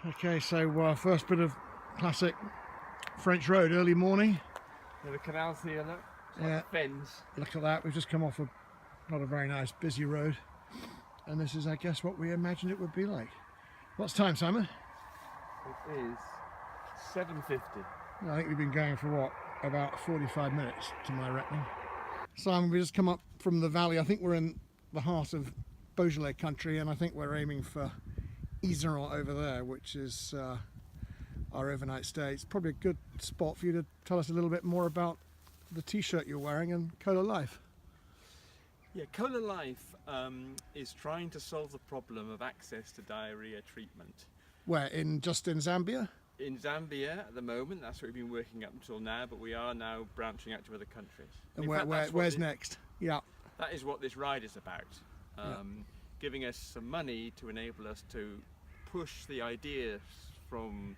Okay, so first bit of classic French road, early morning. Yeah, the canal's here, look. It's Yeah. like Fens. Look at that, we've just come off a not a very nice busy road. And this is, I guess, what we imagined it would be like. What's time, Simon? It is 7:50. I think we've been going for what, about 45 minutes to my reckoning. Simon, we just come up from the valley. I think we're in the heart of Beaujolais country, and I think we're aiming for Iseran over there, which is our overnight stay. It's probably a good spot for you to tell us a little bit more about the t-shirt you're wearing and ColaLife. Yeah, ColaLife is trying to solve the problem of access to diarrhea treatment. Where, just in Zambia? In Zambia at the moment, that's what we've been working up until now, but we are now branching out to other countries. And where's next? Yeah. That is what this ride is about. Giving us some money to enable us to push the ideas from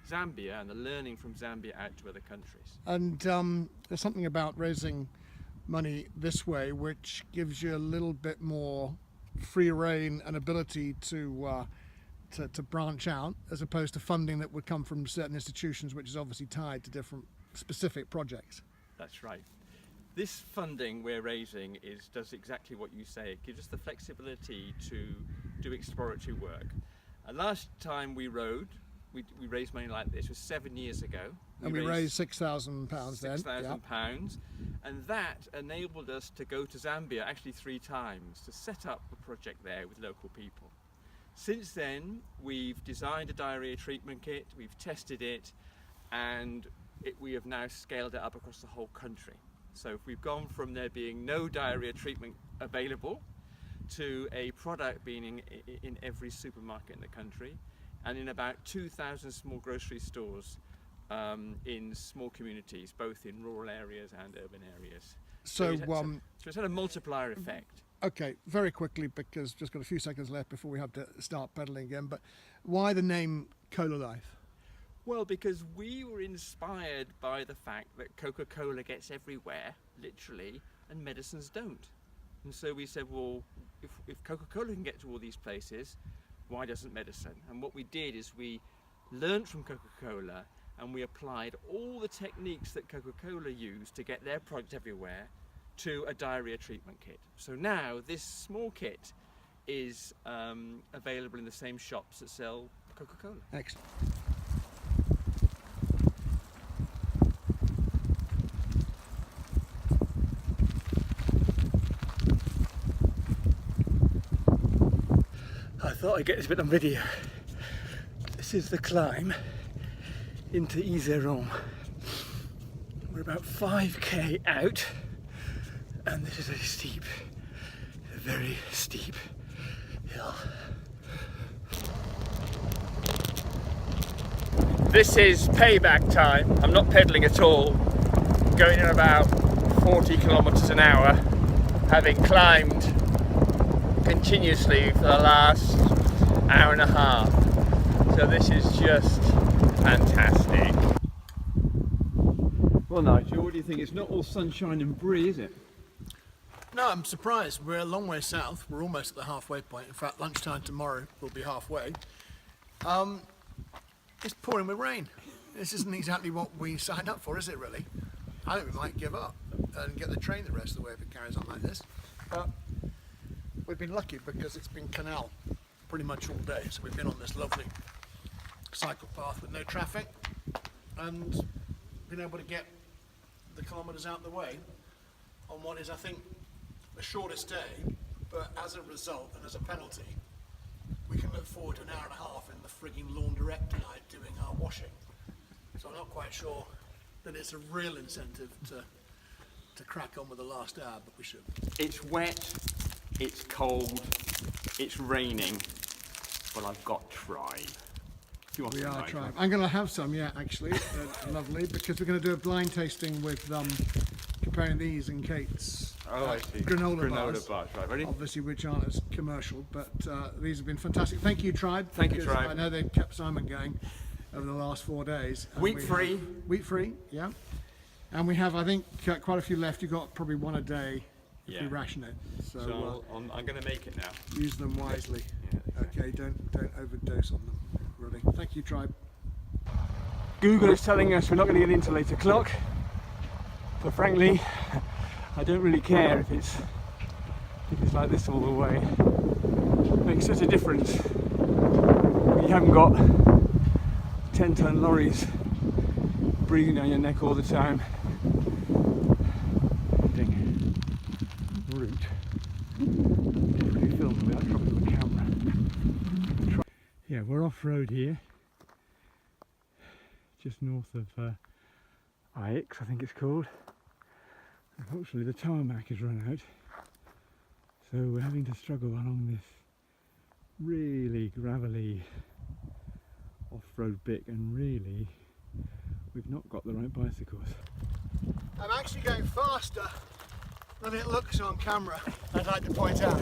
Zambia and the learning from Zambia out to other countries. And there's something about raising money this way which gives you a little bit more free rein and ability to branch out, as opposed to funding that would come from certain institutions, which is obviously tied to different specific projects. That's right. This funding we're raising does exactly what you say. It gives us the flexibility to do exploratory work. Last time we raised money like this was 7 years ago. We raised £6,000 then. £6,000, and that enabled us to go to Zambia actually 3 times to set up a project there with local people. Since then, we've designed a diarrhea treatment kit, we've tested it, and we have now scaled it up across the whole country. So we've gone from there being no diarrhea treatment available to a product being in every supermarket in the country, and in about 2,000 small grocery stores in small communities, both in rural areas and urban areas. So it's had a multiplier effect. Okay, very quickly, because just got a few seconds left before we have to start pedaling again, but why the name ColaLife? Well, because we were inspired by the fact that Coca-Cola gets everywhere, literally, and medicines don't. And so we said, well, if Coca-Cola can get to all these places, why doesn't medicine? And what we did is we learned from Coca-Cola and we applied all the techniques that Coca-Cola used to get their product everywhere to a diarrhea treatment kit. So now this small kit is available in the same shops that sell Coca-Cola. Excellent. I thought I'd get this bit on video. This is the climb into Iseran. We're about 5k out, and this is a very steep hill. This is payback time. I'm not pedaling at all. Going at about 40 kilometers an hour, having climbed continuously for the last hour and a half. So this is just fantastic. Well, Nigel, what do you think? It's not all sunshine and brie, is it? No, I'm surprised. We're a long way south. We're almost at the halfway point. In fact, lunchtime tomorrow will be halfway. It's pouring with rain. This isn't exactly what we signed up for, is it really? I think we might give up and get the train the rest of the way if it carries on like this. But we've been lucky because it's been canal pretty much all day. So we've been on this lovely cycle path with no traffic and been able to get the kilometres out the way on what is, I think, the shortest day, but as a result and as a penalty, we can look forward to an hour and a half in the frigging laundrette tonight doing our washing. So I'm not quite sure that it's a real incentive to crack on with the last hour, but we should. It's wet, it's cold, it's raining, but I've got tribe. We are tribe. I'm going to have some, yeah, actually. Lovely, because we're going to do a blind tasting with comparing these and Kate's granola bars, right, ready? Obviously, which aren't as commercial, but these have been fantastic. Thank you, Tribe. Thank you, Tribe. I know they've kept Simon going over the last 4 days. Wheat free. Wheat free, yeah. And we have, I think, quite a few left. You've got probably one a day if you ration it. So I'm going to make it now. Use them wisely. Yeah. Okay, don't overdose on them, really. Thank you, tribe. Google is telling us we're not going to get into till 8 o'clock, but frankly I don't really care if it's like this all the way. It makes such a difference. You haven't got 10-ton lorries breathing down your neck all the time. Route. Definitely filmed without dropping the camera. Yeah, we're off-road here, just north of Ix, I think it's called. Unfortunately, the tarmac has run out, so we're having to struggle along this really gravelly off-road bit, and really we've not got the right bicycles. I'm actually going faster than it looks on camera, I'd like to point out.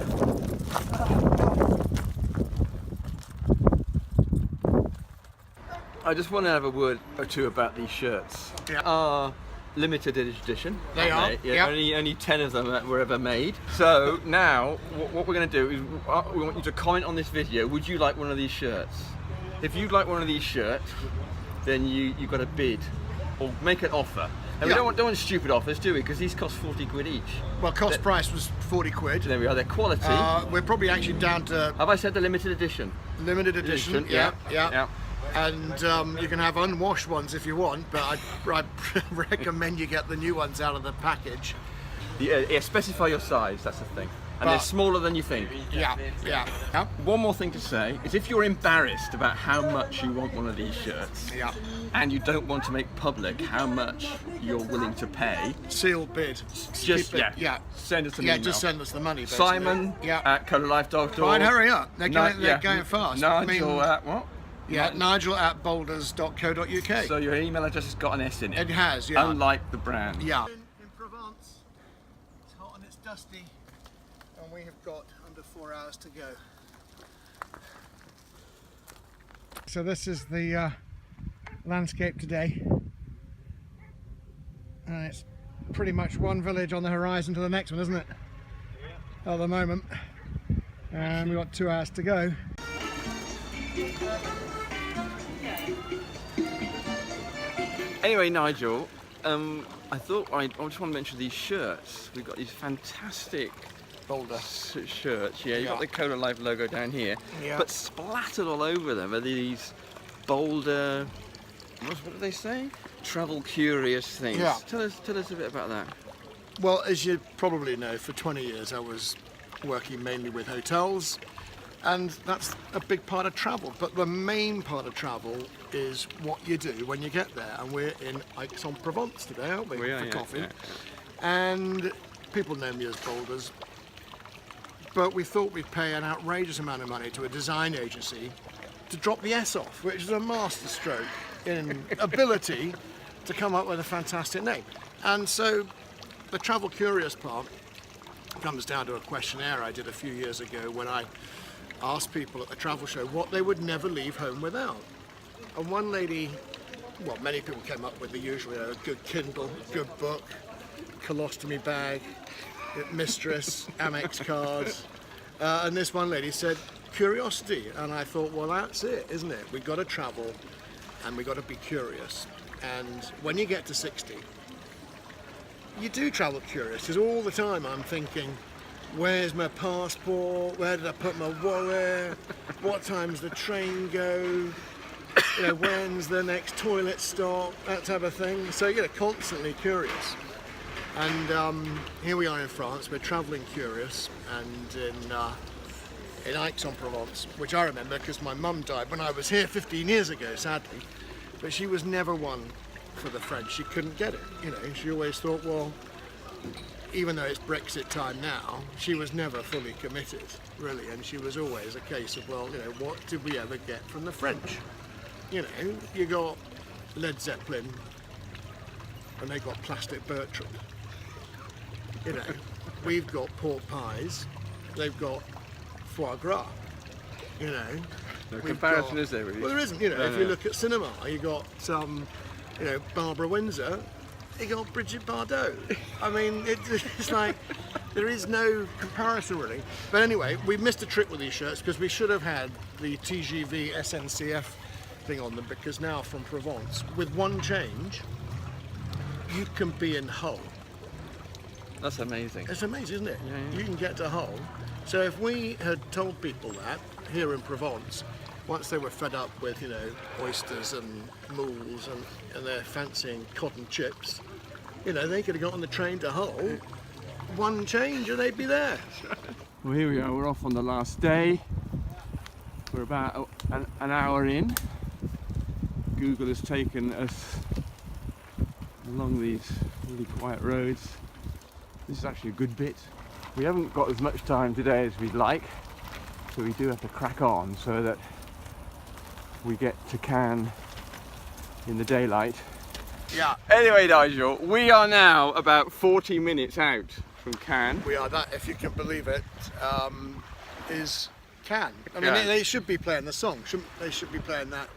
I just want to have a word or two about these shirts. Yeah. Are limited edition. They are. They? Yeah, only 10 of them were ever made. So now what we're going to do is we want you to comment on this video. Would you like one of these shirts? If you'd like one of these shirts, then you've got to bid or make an offer. And we don't want stupid offers, do we? Because these cost 40 quid each. Well, cost price was 40 quid. There we are. They're quality. We're probably actually down to Have I said the limited edition? limited edition. Yeah. And you can have unwashed ones if you want, but I'd recommend you get the new ones out of the package. Yeah, specify your size, that's the thing. And they're smaller than you think. Yeah. One more thing to say is if you're embarrassed about how much you want one of these shirts, and you don't want to make public how much you're willing to pay, Sealed bid. just send us an email. Just send us the money, basically. Simon at ColaLife.org. Fine, hurry up. They're going fast. Nigel at what? Yeah, Nigel at boulders.co.uk. So your email address has got an S in it. It has, yeah. Unlike the brand. Yeah. In Provence, it's hot and it's dusty, and we have got under 4 hours to go. So this is the landscape today, and it's pretty much one village on the horizon to the next one, isn't it? At the moment, and we've got 2 hours to go. Anyway, Nigel, I thought I just want to mention these shirts. We've got these fantastic Boulder shirts. Yeah, you've got the ColaLife logo down here, but splattered all over them are these Boulder. What do they say? Travel curious things. Yeah. Tell us a bit about that. Well, as you probably know, for 20 years I was working mainly with hotels, and that's a big part of travel. But the main part of travel is what you do when you get there, and we're in Aix-en-Provence today, aren't we? For coffee. Yeah. And people know me as Boulders, but we thought we'd pay an outrageous amount of money to a design agency to drop the S off, which is a masterstroke in ability to come up with a fantastic name. And so the travel curious part comes down to a questionnaire I did a few years ago when I asked people at the travel show what they would never leave home without. And one lady, well, many people came up with the usual, a good Kindle, good book, colostomy bag, mistress, Amex cards, and this one lady said curiosity, and I thought, well, that's it, isn't it? We've got to travel and we've got to be curious. And when you get to 60, you do travel curious, because all the time I'm thinking, where's my passport? Where did I put my wallet? What time's the train go? You know, when's the next toilet stop? That type of thing. So you're constantly curious. And here we are in France. We're travelling curious, and in Aix-en-Provence, which I remember because my mum died when I was here 15 years ago, sadly. But she was never one for the French. She couldn't get it. You know, she always thought, well, even though it's Brexit time now, she was never fully committed, really, and she was always a case of, well, you know, what did we ever get from the French? You know, you got Led Zeppelin, and they got Plastic Bertrand. You know, we've got pork pies, they've got foie gras. You know, no comparison, is there really? Well, there isn't. You know, if you look at cinema, you got you know, Barbara Windsor. You got Brigitte Bardot. I mean, it's like there is no comparison really. But anyway, we missed a trick with these shirts because we should have had the TGV SNCF thing on them, because now from Provence, with one change, you can be in Hull. That's amazing. It's amazing, isn't it? Yeah, yeah. You can get to Hull. So if we had told people that here in Provence, once they were fed up with, you know, oysters and mules and they're fancying cotton chips, you know, they could have got on the train to Hull, one change and they'd be there. Well, here we are, we're off on the last day. We're about an hour in. Google has taken us along these really quiet roads. This is actually a good bit. We haven't got as much time today as we'd like, so we do have to crack on so that we get to Caen in the daylight. Yeah. Anyway, Nigel, we are now about 40 minutes out from Caen. We are, that, if you can believe it, is Caen. I mean, Caen. they should be playing the song, shouldn't they? Should be playing that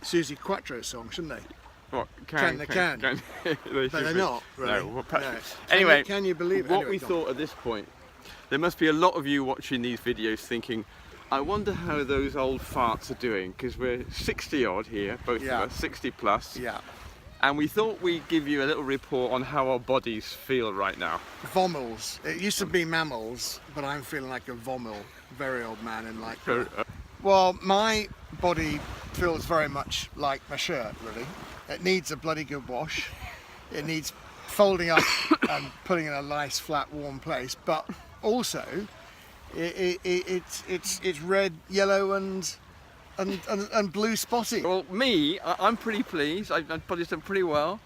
Susie Quattro song, shouldn't they? What? Can. They But they're should not, be. really. No, well, perhaps- No. Anyway, Can you believe it? what Anyway, we go on. thought at this point, there must be a lot of you watching these videos thinking, I wonder how those old farts are doing, because we're 60 odd here, both Yeah. of us, 60 plus. Yeah. And we thought we'd give you a little report on how our bodies feel right now. Vomels. It used to be mammals, but I'm feeling like a vomel. Very old man in like. So, Well, my body feels very much like my shirt, really. It needs a bloody good wash. It needs folding up and putting in a nice, flat, warm place. But also, it's red, yellow, and blue spotty. well, me, I'm pretty pleased. My body's done pretty well.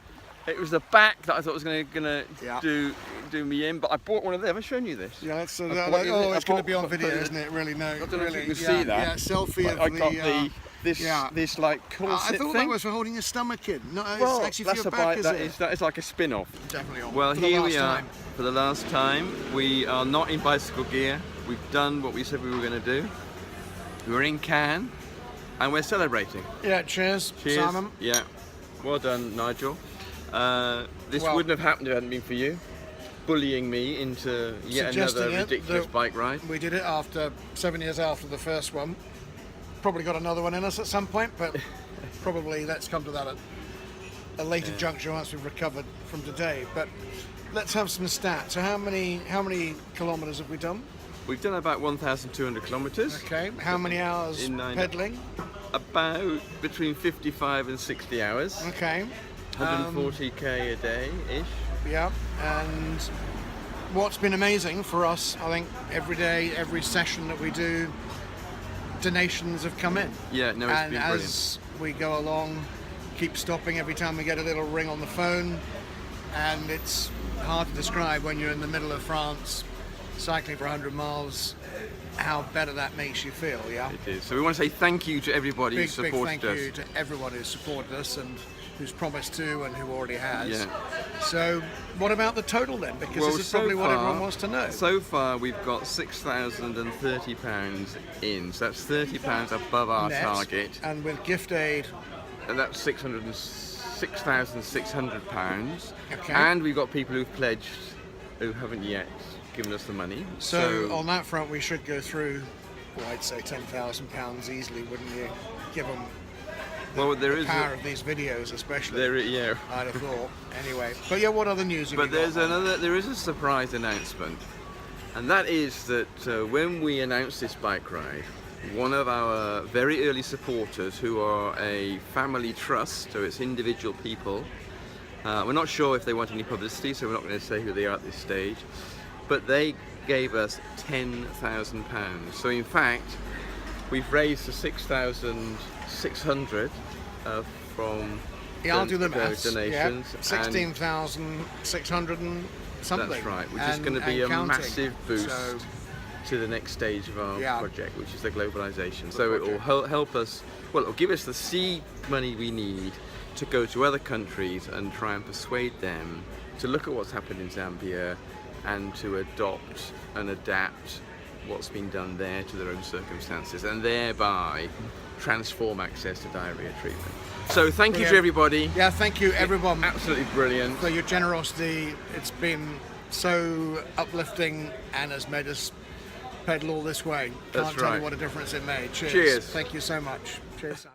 It was the back that I thought was gonna Yeah. do me in, but I bought one of them. I've shown you this. Yeah, it's, I bought you oh, the- it's I going to bought- be on I video, put it- isn't it? Really, no. I don't know really, if you can yeah, see that. Yeah, selfie But of I the. got this yeah. this like corset I thought thing. that was for holding your stomach in. No, it's well, actually for that's your a back, bite. is That it? is like a spin-off. Definitely on. Well, For the here last we are time. for the last time. We are not in bicycle gear. We've done what we said we were going to do. We're in Caen, and we're celebrating. Yeah, cheers, Cheers. Simon. Yeah. Well done, Nigel. This Well- wouldn't have happened if it hadn't been for you bullying me into yet Suggesting another it, ridiculous that bike ride. We did it after 7 years after the first one. Probably got another one in us at some point, but probably let's come to that at a later juncture once we've recovered from today. But let's have some stats. So how many kilometres have we done? We've done about 1,200 kilometres. Okay. How many hours In 9 pedaling? About between 55 and 60 hours. Okay. 140k a day-ish. Yeah, and what's been amazing for us, I think, every day, every session that we do, donations have come in. Yeah, no, it's And been as we go along, keep stopping every time we get a little ring on the phone, and it's hard to describe when you're in the middle of France, cycling for 100 miles, how better that makes you feel, yeah? It is. So we want to say thank you to everybody who Big supported thank us. you to everyone who's supported us and who's promised to and who already has. Yeah. So what about the total then? Because Well, this is so probably what far- everyone wants to know. So far, we've got £6,030 in. So that's £30 above our Net, target, and with gift aid, and that's £6,600. Okay. And we've got people who've pledged who haven't yet given us the money. so on that front we should go through, well, I'd say £10,000 easily, wouldn't you? Given well, there the is power of these videos, especially. yeah. I'd have thought. Anyway, but yeah, what other news have But you got? there is a surprise announcement, and that is that when we announced this bike ride, one of our very early supporters, who are a family trust, so it's individual people, we're not sure if they want any publicity, so we're not going to say who they are at this stage, but they gave us £10,000. So in fact, we've raised the 6,600 from Yeah, I'll do the those maths. donations. Yeah, and 16,600 and something. that's right, which is going to be and a counting. massive boost So, to the next stage of our Yeah. project, which is the globalisation. So it will project. help us, well, it'll give us the seed money we need to go to other countries and try and persuade them to look at what's happened in Zambia and to adopt and adapt what's been done there to their own circumstances, and thereby transform access to diarrhea treatment. So thank you to Brilliant. everybody. yeah, thank you everyone Absolutely brilliant. for your generosity. It's been so uplifting and has made us pedal all this way. That's Can't tell right. you what a difference it made. Cheers. Cheers. Thank you so much. Cheers, Sam.